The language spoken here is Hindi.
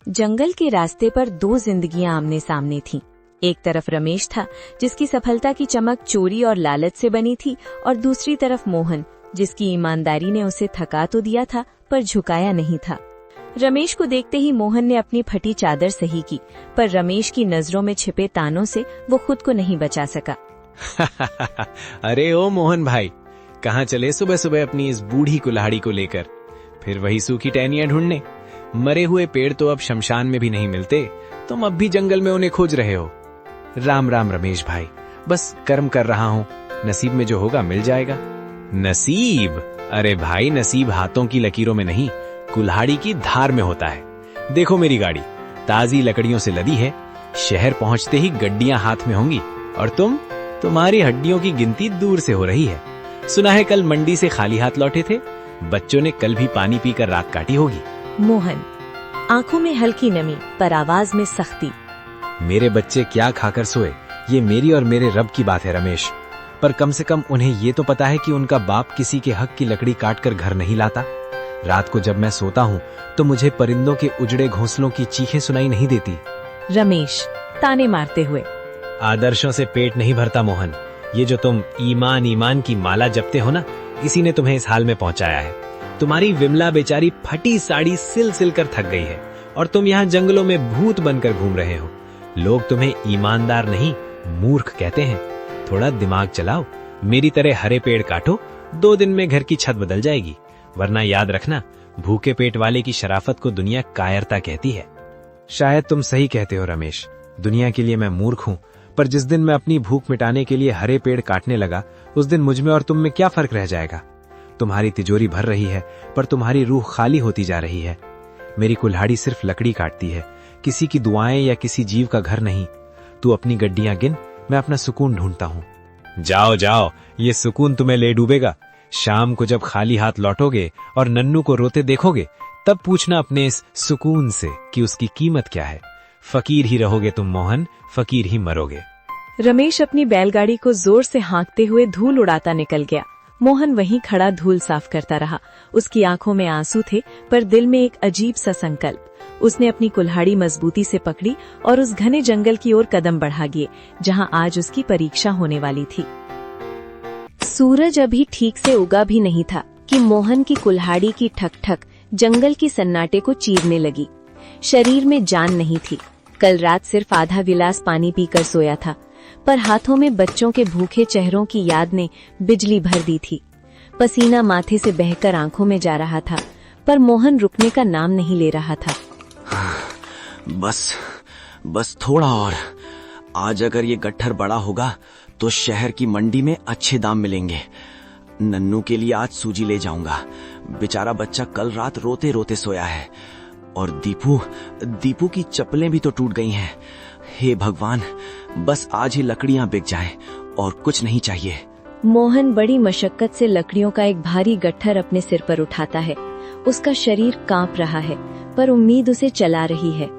जंगल के रास्ते पर दो जिंदगियां आमने सामने थीं। एक तरफ रमेश था, जिसकी सफलता की चमक चोरी और लालच से बनी थी, और दूसरी तरफ मोहन, जिसकी ईमानदारी ने उसे थका तो दिया था पर झुकाया नहीं था। रमेश को देखते ही मोहन ने अपनी फटी चादर सही की, पर रमेश की नजरों में छिपे तानों से वो खुद को नहीं बचा सका। अरे ओ मोहन भाई, कहाँ चले सुबह सुबह अपनी इस बूढ़ी कुल्हाड़ी को लेकर? फिर वही सूखी टहनियां ढूंढने? मरे हुए पेड़ तो अब शमशान में भी नहीं मिलते, तुम अब भी जंगल में उन्हें खोज रहे हो। राम राम रमेश भाई, बस कर्म कर रहा हूँ, नसीब में जो होगा मिल जाएगा। नसीब? अरे भाई, नसीब हाथों की लकीरों में नहीं, कुल्हाड़ी की धार में होता है। देखो मेरी गाड़ी ताजी लकड़ियों से लदी है, शहर पहुंचते ही गड्डियां हाथ में होंगी, और तुम्हारी हड्डियों की गिनती दूर से हो रही है। सुना है कल मंडी से खाली हाथ लौटे थे, बच्चों ने कल भी पानी पीकर रात काटी होगी। मोहन, आंखों में हल्की नमी पर आवाज में सख्ती। मेरे बच्चे क्या खाकर सोए, ये मेरी और मेरे रब की बात है रमेश, पर कम से कम उन्हें ये तो पता है कि उनका बाप किसी के हक की लकड़ी काटकर घर नहीं लाता। रात को जब मैं सोता हूँ तो मुझे परिंदों के उजड़े घोंसलों की चीखें सुनाई नहीं देती। रमेश ताने मारते हुए। आदर्शों से पेट नहीं भरता मोहन, ये जो तुम ईमान ईमान की माला जपते हो ना, इसी ने तुम्हें इस हाल में पहुंचाया है। तुम्हारी विमला बेचारी फटी साड़ी सिल सिल कर थक गई है, और तुम यहाँ जंगलों में भूत बनकर घूम रहे हो। लोग तुम्हें ईमानदार नहीं, मूर्ख कहते हैं। थोड़ा दिमाग चलाओ, मेरी तरह हरे पेड़ काटो, 2 दिन में घर की छत बदल जाएगी। वरना याद रखना, भूखे पेट वाले की शराफत को दुनिया कायरता कहती है। शायद तुम सही कहते हो रमेश, दुनिया के लिए मैं मूर्ख हूँ, पर जिस दिन मैं अपनी भूख मिटाने के लिए हरे पेड़ काटने लगा, उस दिन मुझ में और तुम में क्या फर्क रह जाएगा? तुम्हारी तिजोरी भर रही है, पर तुम्हारी रूह खाली होती जा रही है। मेरी कुल्हाड़ी सिर्फ लकड़ी काटती है, किसी की दुआएं या किसी जीव का घर नहीं। तू अपनी गड्डियां गिन, मैं अपना सुकून ढूंढता हूँ। जाओ जाओ, ये सुकून तुम्हें ले डूबेगा। शाम को जब खाली हाथ लौटोगे और नन्नू को रोते देखोगे, तब पूछना अपने इस सुकून से कि उसकी कीमत क्या है। फकीर ही रहोगे तुम मोहन, फकीर ही मरोगे। रमेश अपनी बैलगाड़ी को जोर से हाँकते हुए धूल उड़ाता निकल गया। मोहन वहीं खड़ा धूल साफ करता रहा। उसकी आंखों में आंसू थे, पर दिल में एक अजीब सा संकल्प। उसने अपनी कुल्हाड़ी मजबूती से पकड़ी और उस घने जंगल की ओर कदम बढ़ा गए, जहां आज उसकी परीक्षा होने वाली थी। सूरज अभी ठीक से उगा भी नहीं था कि मोहन की कुल्हाड़ी की ठक ठक जंगल की सन्नाटे को चीरने लगी। शरीर में जान नहीं थी। कल रात सिर्फ आधा गिलास पानी पीकर सोया था, पर हाथों में बच्चों के भूखे चेहरों की याद ने बिजली भर दी थी। पसीना माथे से बहकर आंखों में जा रहा था, पर मोहन रुकने का नाम नहीं ले रहा था। बस थोड़ा और। आज अगर ये गट्ठर बड़ा होगा तो शहर की मंडी में अच्छे दाम मिलेंगे। नन्नू के लिए आज सूजी ले जाऊंगा। बेचारा बच्चा कल रात रोते रोते सोया है, और दीपू की चप्पलें भी तो टूट गई हैं। हे भगवान, बस आज ही लकड़ियां बिक जाएं और कुछ नहीं चाहिए। मोहन बड़ी मशक्कत से लकड़ियों का एक भारी गट्ठर अपने सिर पर उठाता है। उसका शरीर कांप रहा है, पर उम्मीद उसे चला रही है।